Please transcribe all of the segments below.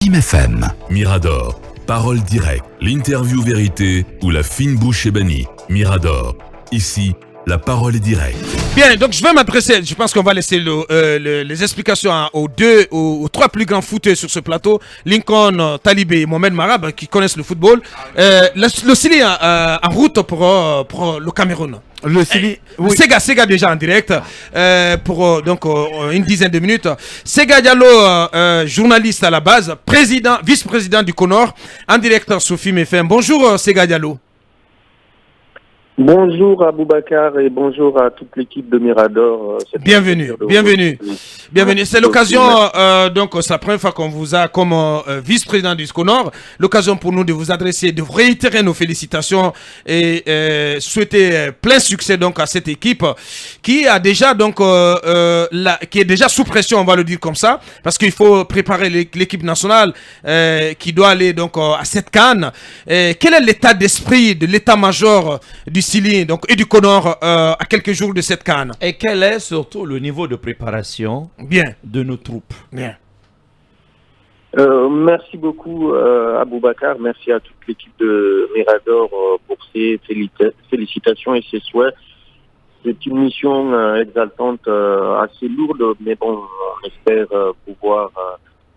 Fim FM. Mirador, parole directe, l'interview vérité ou la fine bouche ébanie. Mirador, ici, la parole est directe. Bien, donc je vais m'adresser, je pense qu'on va laisser les explications aux trois plus grands footeurs sur ce plateau, Lincoln, Talibé et Mohamed Marab, qui connaissent le football. Le Sili en route pour le Cameroun. Le Sili, oui. Sega déjà en direct pour une dizaine de minutes. Sega Diallo, journaliste à la base, vice-président du CONOR, en direct sur Fim FM. Bonjour Sega Diallo. Bonjour à Boubacar et bonjour à toute l'équipe de Mirador. Bienvenue. C'est l'occasion, donc c'est la première fois qu'on vous a comme vice-président du SCONOR, l'occasion pour nous de vous adresser, de réitérer nos félicitations et souhaiter plein succès donc à cette équipe qui a déjà qui est déjà sous pression, on va le dire comme ça, parce qu'il faut préparer l'équipe nationale qui doit aller donc à cette CAN. Quel est l'état d'esprit de l'état-major du Sili donc, et du CONOR à quelques jours de cette CAN? Et quel est surtout le niveau de préparation de nos troupes? Bien. Merci beaucoup à Boubacar, merci à toute l'équipe de Mirador pour ses félicitations et ses souhaits. C'est une mission exaltante, assez lourde, mais bon, on espère pouvoir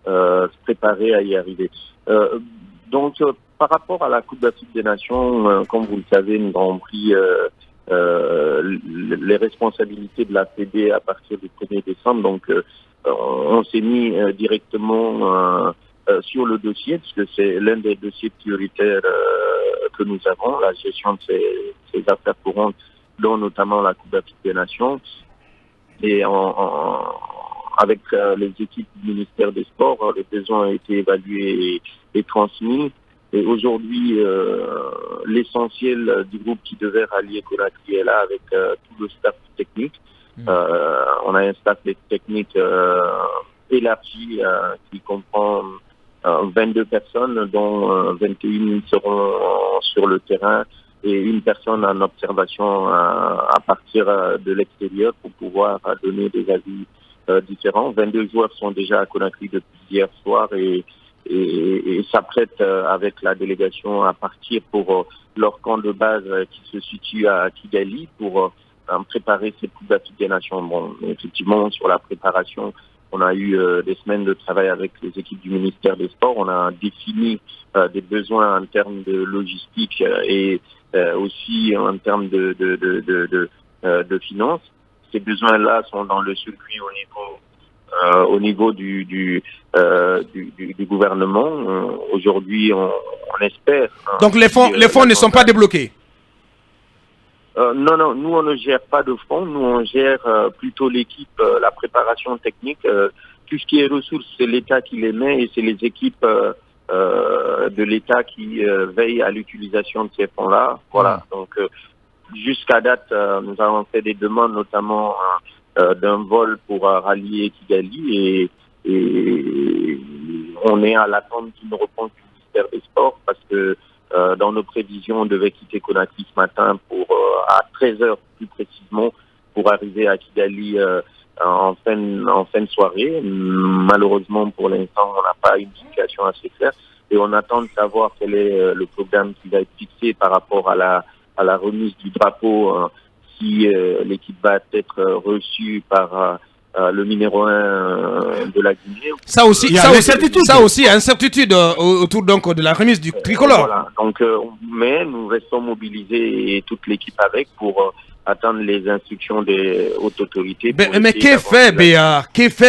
se préparer à y arriver. Par rapport à la Coupe d'Afrique des Nations, comme vous le savez, nous avons pris les responsabilités de la FED à partir du 1er décembre. Donc, on s'est mis directement sur le dossier, puisque c'est l'un des dossiers prioritaires que nous avons, la gestion de ces affaires courantes, dont notamment la Coupe d'Afrique des Nations. Et avec les équipes du ministère des Sports, les besoins ont été évalués et transmis. Et aujourd'hui, l'essentiel du groupe qui devait rallier Conakry est là avec tout le staff technique. On a un staff technique élargi qui comprend 22 personnes, dont 21 seront sur le terrain et une personne en observation à partir de l'extérieur pour pouvoir donner des avis différents. 22 joueurs sont déjà à Conakry depuis hier soir et s'apprêtent avec la délégation à partir pour leur camp de base qui se situe à Kigali pour préparer cette Coupe d'Afrique des Nations. Bon, effectivement, sur la préparation, on a eu des semaines de travail avec les équipes du ministère des Sports. On a défini des besoins en termes de logistique et aussi en termes de finances. Ces besoins-là sont dans le circuit au niveau du gouvernement. Aujourd'hui, on espère. Donc les fonds ne sont pas débloqués? Non, nous on ne gère pas de fonds, nous on gère plutôt l'équipe, la préparation technique. Tout ce qui est ressources, c'est l'État qui les met et c'est les équipes de l'État qui veillent à l'utilisation de ces fonds-là. Voilà. Donc jusqu'à date, nous avons fait des demandes, notamment d'un vol pour rallier Kigali et on est à l'attente d'une réponse du ministère des Sports parce que dans nos prévisions, on devait quitter Conakry ce matin à 13h plus précisément pour arriver à Kigali en fin de soirée. Malheureusement, pour l'instant, on n'a pas une situation assez claire et on attend de savoir quel est le programme qui va être fixé par rapport à la remise du drapeau si l'équipe va être reçue par le numéro 1 de la Guinée. Ça aussi, il y a incertitude autour donc de la remise du tricolore. Voilà. Donc, mais nous restons mobilisés et toute l'équipe avec pour attendre les instructions des hautes autorités. Mais qu'est-ce fait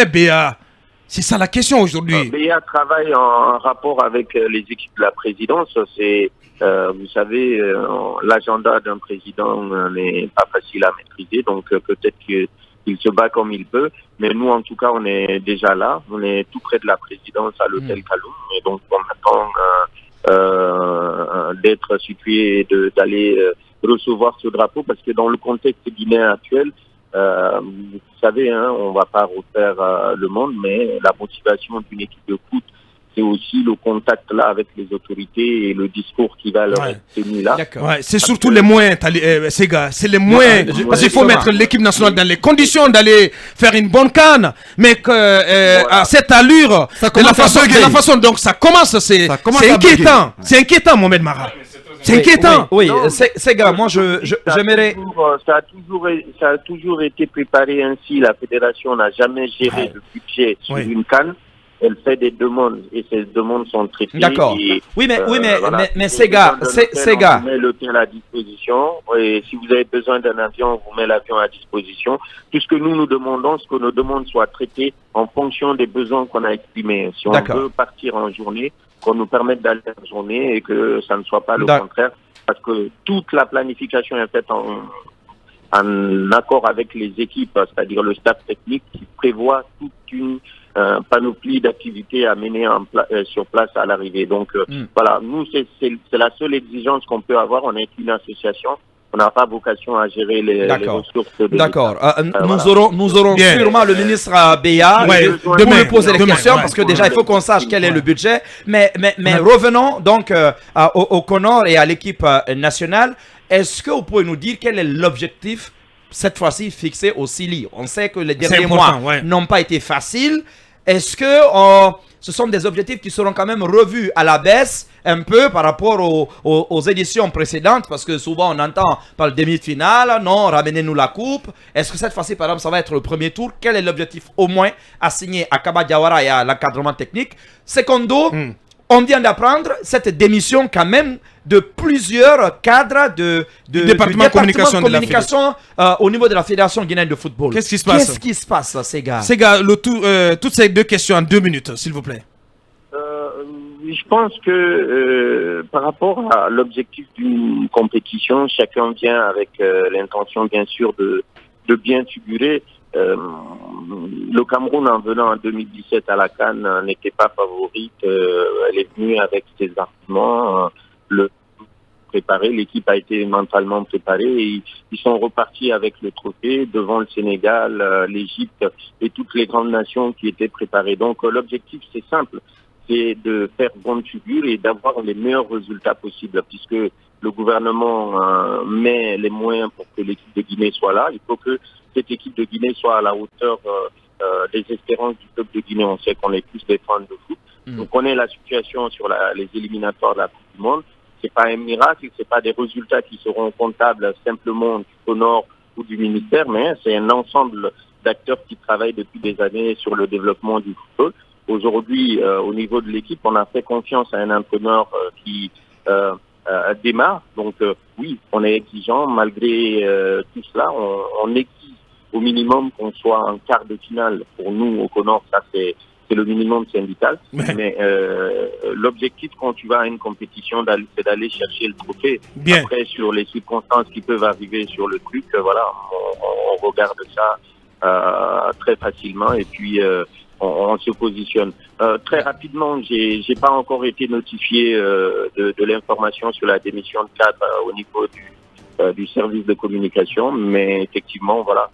BA? C'est ça la question aujourd'hui. BA travaille en rapport avec les équipes de la présidence. C'est vous savez, l'agenda d'un président n'est pas facile à maîtriser, donc peut-être qu'il se bat comme il peut, mais nous en tout cas on est déjà là, on est tout près de la présidence à l'hôtel Kaloum, et donc on attend d'être situé et d'aller recevoir ce drapeau, parce que dans le contexte guinéen actuel, vous savez, on va pas refaire le monde, mais la motivation d'une équipe de foot, c'est aussi le contact là avec les autorités et le discours qui va leur être tenu là. Ouais, c'est surtout les moyens, ces gars, c'est les moyens. Parce qu'il faut mettre l'équipe nationale dans les conditions d'aller faire une bonne CAN, mais que à cette allure, de la façon donc ça commence, c'est inquiétant. C'est inquiétant, Mohamed Mara. C'est inquiétant. Oui, ces gars, moi j'aimerais. Ça a toujours été préparé ainsi. La fédération n'a jamais géré le budget sur une CAN. Elle fait des demandes et ces demandes sont traitées. D'accord. Oui, mais ces gars, on met l'hôtel à disposition et si vous avez besoin d'un avion, on vous met l'avion à disposition. Tout ce que nous demandons, c'est que nos demandes soient traitées en fonction des besoins qu'on a exprimés. Si on veut partir en journée, qu'on nous permette d'aller en journée et que ça ne soit pas le contraire, parce que toute la planification est faite en accord avec les équipes, c'est-à-dire le staff technique qui prévoit toute une panoplie d'activités à mener sur place à l'arrivée. Donc voilà, nous c'est la seule exigence qu'on peut avoir. On est une association, on n'a pas vocation à gérer les ressources de D'accord. Nous aurons sûrement le ministre Béa pour lui poser les questions parce que déjà il faut qu'on sache quel est le budget. Mais revenons donc au Conor et à l'équipe nationale. Est-ce que vous pouvez nous dire quel est l'objectif cette fois-ci fixé au Sili? On sait que les derniers mois n'ont pas été faciles. Est-ce que ce sont des objectifs qui seront quand même revus à la baisse un peu par rapport aux éditions précédentes? Parce que souvent on entend par le demi-finale, non, ramenez-nous la coupe. Est-ce que cette fois-ci, par exemple, ça va être le premier tour? Quel est l'objectif au moins assigné à Kaba Diawara et à l'encadrement technique? Secondo, on vient d'apprendre cette démission quand même de plusieurs cadres du département de communication au niveau de la Fédération guinéenne de football. Qu'est-ce qui se passe? Qu'est-ce qui se passe, ces gars? Ces gars, toutes ces deux questions en 2 minutes, s'il vous plaît. Je pense que par rapport à l'objectif d'une compétition, chacun vient avec l'intention, bien sûr, de bien figurer. Le Cameroun, en venant en 2017 à la CAN, n'était pas favorite. Elle est venue avec ses arguments. L'équipe a été mentalement préparée et ils sont repartis avec le trophée devant le Sénégal, l'Égypte et toutes les grandes nations qui étaient préparées. Donc l'objectif, c'est simple, c'est de faire bonne figure et d'avoir les meilleurs résultats possibles, puisque le gouvernement met les moyens pour que l'équipe de Guinée soit là. Il faut que cette équipe de Guinée soit à la hauteur des espérances du peuple de Guinée. On sait qu'on est tous des fans de foot. On connaît la situation sur les éliminatoires de la Coupe du Monde. C'est pas un miracle, c'est pas des résultats qui seront comptables simplement du Conor ou du ministère, mais c'est un ensemble d'acteurs qui travaillent depuis des années sur le développement du football. Aujourd'hui, au niveau de l'équipe, on a fait confiance à un entraîneur qui démarre. Donc oui, on est exigeant. Malgré tout cela, on exige au minimum qu'on soit en quart de finale. Pour nous, au Conor, ça c'est le minimum syndical. Mais l'objectif quand tu vas à une compétition, c'est d'aller chercher le trophée. Après, sur les circonstances qui peuvent arriver sur le truc, voilà, on regarde ça très facilement et puis on se positionne. Très rapidement, j'ai pas encore été notifié de l'information sur la démission de cadre au niveau du service de communication, mais effectivement, voilà,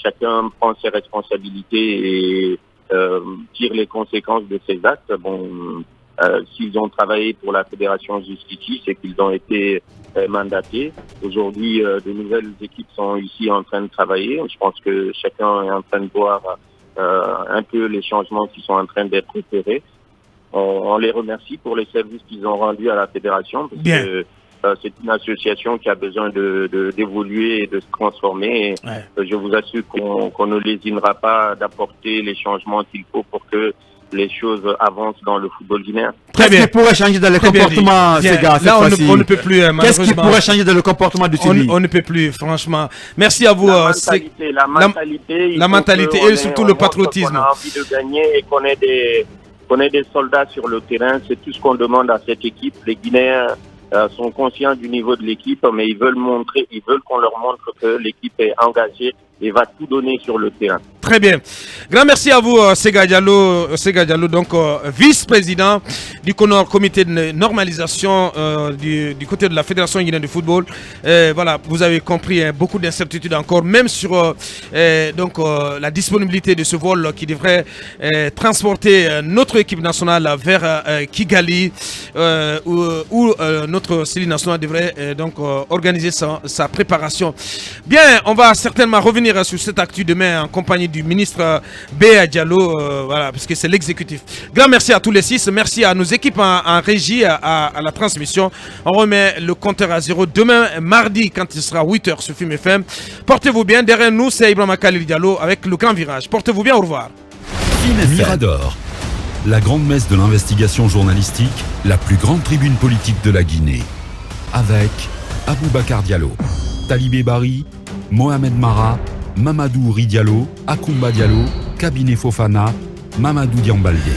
chacun prend ses responsabilités et tire les conséquences de ses actes. Bon, s'ils ont travaillé pour la Fédération Justice, c'est qu'ils ont été mandatés. Aujourd'hui, de nouvelles équipes sont ici en train de travailler. Je pense que chacun est en train de voir un peu les changements qui sont en train d'être opérés. On les remercie pour les services qu'ils ont rendus à la Fédération, parce que c'est une association qui a besoin d'évoluer et de se transformer. Et je vous assure qu'on ne lésinera pas d'apporter les changements qu'il faut pour que les choses avancent dans le football guinéen. Très bien. Qu'est-ce qui pourrait changer dans le comportement, ces gars? Là, on ne peut plus. Qu'est-ce qui pourrait changer dans le comportement du Sili? On ne peut plus, franchement. Merci à vous. La mentalité et surtout le patriotisme. On a envie de gagner et qu'on ait des soldats sur le terrain. C'est tout ce qu'on demande à cette équipe. Les Guinéens sont conscients du niveau de l'équipe, mais ils veulent qu'on leur montre que l'équipe est engagée et va tout donner sur le terrain. Très bien. Grand merci à vous, Sega Diallo, donc vice-président du CONOR, comité de normalisation du côté de la Fédération guinéenne de football. Voilà, vous avez compris, beaucoup d'incertitudes encore, même sur la disponibilité de ce vol qui devrait transporter notre équipe nationale vers Kigali, où notre série nationale devrait organiser sa préparation. Bien, on va certainement revenir sur cette actu demain en compagnie du ministre Béa Diallo, voilà, parce que c'est l'exécutif. Grand merci à tous les 6, merci à nos équipes en régie, à la transmission. On remet le compteur à 0 demain, mardi, quand il sera 8h sur Film FM. Portez-vous bien, derrière nous, c'est Ibrahima Khalil Diallo avec le grand virage. Portez-vous bien, au revoir. Mirador, la grande messe de l'investigation journalistique, la plus grande tribune politique de la Guinée. Avec Aboubacar Diallo, Talibé Bari, Mohamed Mara, Mamadou Ri Diallo, Akoumba Diallo, Kabinet Fofana, Mamadou Diambaldé.